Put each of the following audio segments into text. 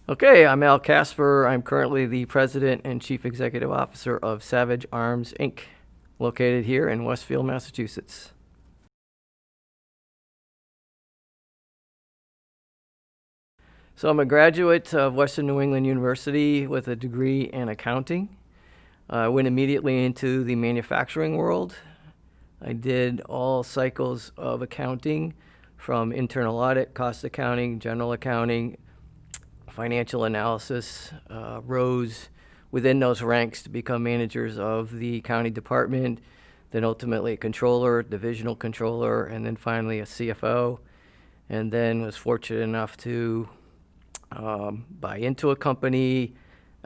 Okay, I'm Al Kasper. I'm currently the President and Chief Executive Officer of Savage Arms, Inc., located here in Westfield, Massachusetts. So I'm a graduate of Western New England University with a degree in accounting. I went immediately into the manufacturing world. I did all cycles of accounting, from internal audit, cost accounting, general accounting, financial analysis, rose within those ranks to become managers of the county department, then ultimately a controller, divisional controller, and then finally a CFO. And then was fortunate enough to buy into a company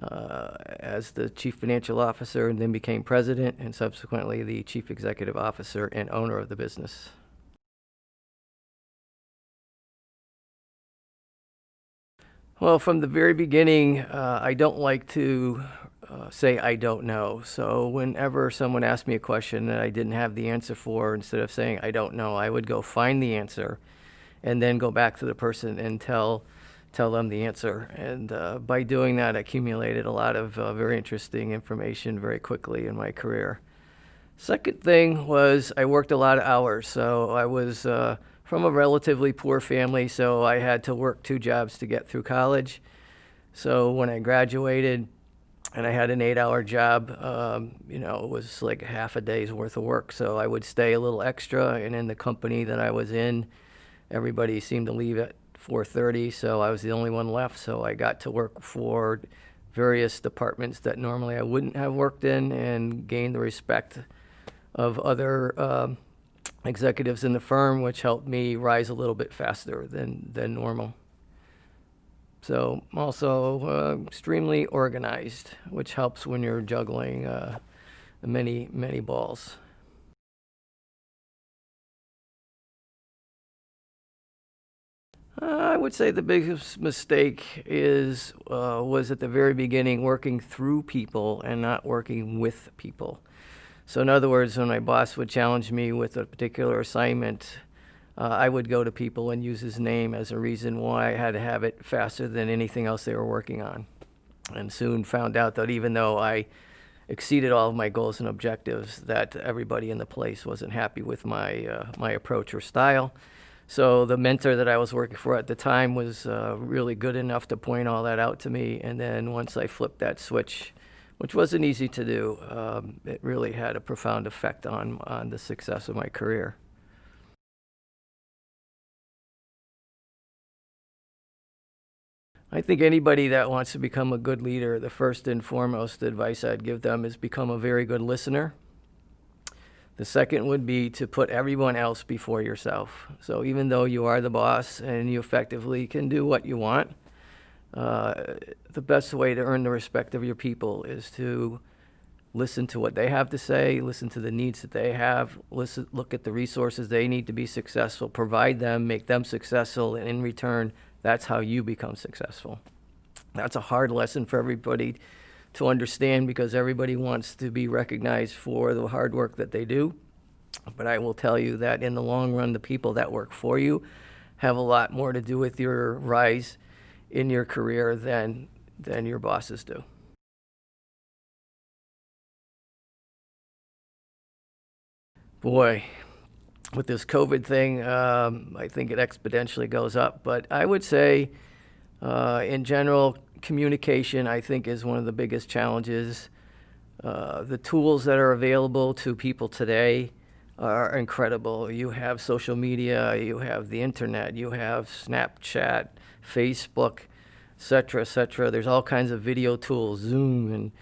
as the chief financial officer, and then became president and subsequently the chief executive officer and owner of the business. Well, from the very beginning, I don't like to say I don't know. So whenever someone asked me a question that I didn't have the answer for, instead of saying I don't know, I would go find the answer and then go back to the person and tell them the answer. And by doing that, I accumulated a lot of very interesting information very quickly in my career. Second thing was I worked a lot of hours. So I was from a relatively poor family, so I had to work 2 jobs to get through college. So when I graduated and I had an 8-hour job, it was like half a day's worth of work. So I would stay a little extra, and in the company that I was in, everybody seemed to leave at 4:30, so I was the only one left. So I got to work for various departments that normally I wouldn't have worked in, and gained the respect of other executives in the firm, which helped me rise a little bit faster than normal. So I'm also extremely organized, which helps when you're juggling many balls. I would say the biggest mistake was at the very beginning working through people and not working with people. So in other words, when my boss would challenge me with a particular assignment, I would go to people and use his name as a reason why I had to have it faster than anything else they were working on. And soon found out that even though I exceeded all of my goals and objectives, that everybody in the place wasn't happy with my approach or style. So the mentor that I was working for at the time was really good enough to point all that out to me. And then once I flipped that switch, which wasn't easy to do, it really had a profound effect on the success of my career. I think anybody that wants to become a good leader, the first and foremost advice I'd give them is become a very good listener. The second would be to put everyone else before yourself. So even though you are the boss and you effectively can do what you want, the best way to earn the respect of your people is to listen to what they have to say, listen to the needs that they have, look at the resources they need to be successful, provide them, make them successful, and in return, that's how you become successful. That's a hard lesson for everybody to understand, because everybody wants to be recognized for the hard work that they do. But I will tell you that in the long run, the people that work for you have a lot more to do with your rise in your career than your bosses do. Boy, with this COVID thing, I think it exponentially goes up. But I would say, in general, communication, I think, is one of the biggest challenges. The tools that are available to people today are incredible. You have social media, you have the internet, you have Snapchat, Facebook, et cetera, et cetera. There's all kinds of video tools, Zoom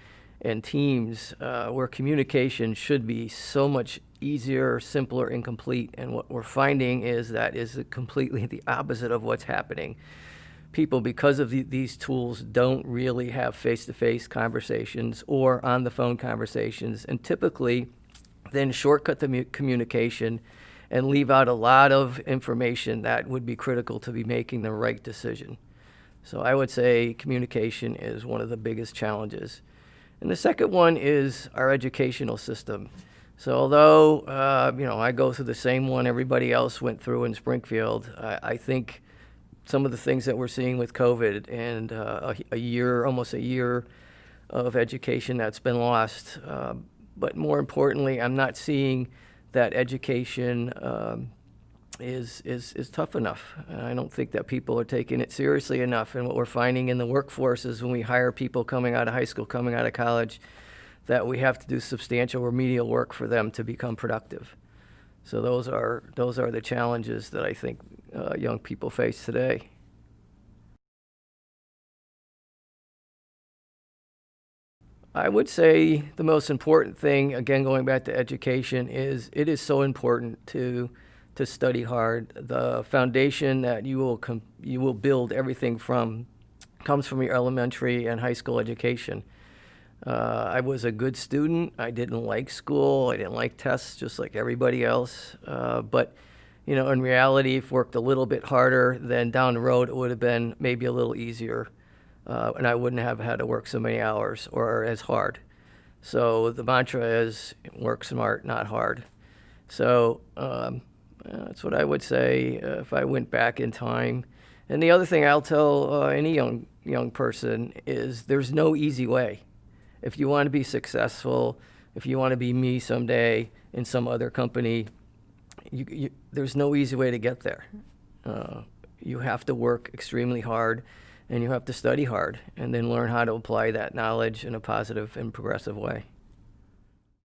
and Teams, where communication should be so much easier, simpler, and complete. And what we're finding is that is completely the opposite of what's happening. People, because of these tools, don't really have face-to-face conversations or on-the-phone conversations, and typically then shortcut the communication and leave out a lot of information that would be critical to be making the right decision. So I would say communication is one of the biggest challenges. And the second one is our educational system. So although I go through the same one everybody else went through in Springfield, I think some of the things that we're seeing with COVID and almost a year of education that's been lost. But more importantly, I'm not seeing that education is tough enough. I don't think that people are taking it seriously enough. And what we're finding in the workforce is when we hire people coming out of high school, coming out of college, that we have to do substantial remedial work for them to become productive. So those are the challenges that I think young people face today. I would say the most important thing, again, going back to education, is it is so important to study hard. The foundation that you will build everything from comes from your elementary and high school education. I was a good student. I didn't like school. I didn't like tests, just like everybody else. But in reality, if worked a little bit harder, then down the road it would have been maybe a little easier, and I wouldn't have had to work so many hours or as hard. So the mantra is work smart, not hard. So that's what I would say if I went back in time. And the other thing I'll tell any young person is there's no easy way. If you want to be successful, if you want to be me someday in some other company, there's no easy way to get there. You have to work extremely hard, and you have to study hard, and then learn how to apply that knowledge in a positive and progressive way.